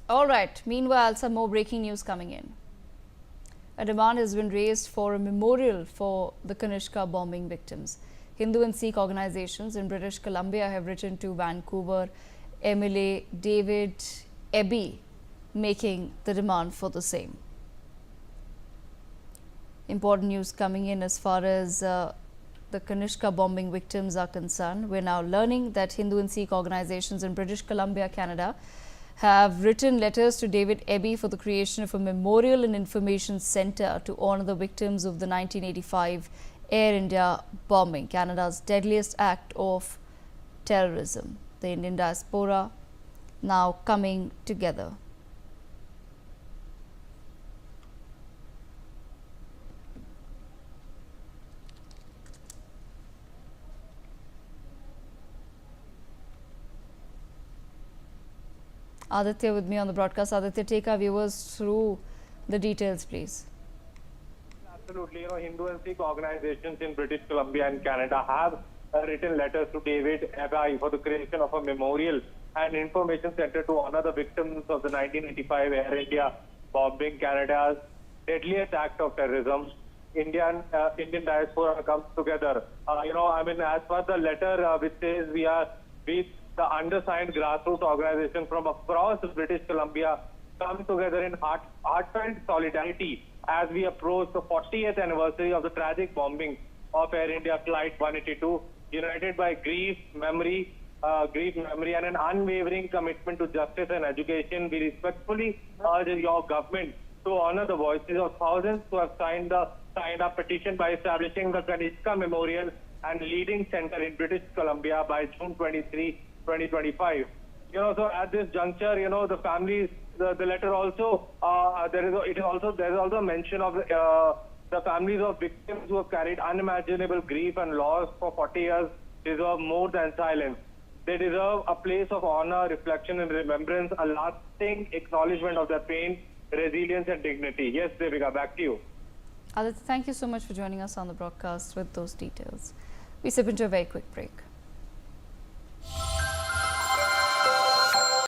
All right. Meanwhile, some more breaking news coming in. A demand has been raised for a memorial for the Kanishka bombing victims. Hindu and Sikh organizations in British Columbia have written to Vancouver MLA David Eby, making the demand for the same. Important news coming in as far as the Kanishka bombing victims are concerned. We're now learning that Hindu and Sikh organizations in British Columbia, Canada, have written letters to David Eby for the creation of a memorial and information center to honor the victims of the 1985 Air India bombing, Canada's deadliest act of terrorism. The Indian diaspora now coming together. Aditya with me on the broadcast. Aditya, take our viewers through the details, please. Absolutely. Hindu and Sikh organizations in British Columbia and Canada have written letters to David Eby for the creation of a memorial and information center to honor the victims of the 1985 Air India bombing, Canada's deadliest act of terrorism. Indian diaspora comes together. As per the letter which says we the undersigned grassroots organization from across British Columbia come together in heartfelt solidarity as we approach the 40th anniversary of the tragic bombing of Air India Flight 182, united by grief, memory, and an unwavering commitment to justice and education. We respectfully urge your government to honor the voices of thousands who have signed a petition by establishing the Kanishka Memorial and Leading Center in British Columbia by June 23, 2025. So at this juncture, the families, the letter also, there is also a mention of the families of victims who have carried unimaginable grief and loss for 40 years deserve more than silence. They deserve a place of honor, reflection and remembrance, a lasting acknowledgement of their pain, resilience and dignity. Yes, Devika, back to you. Aditya, thank you so much for joining us on the broadcast with those details. We step into a very quick break.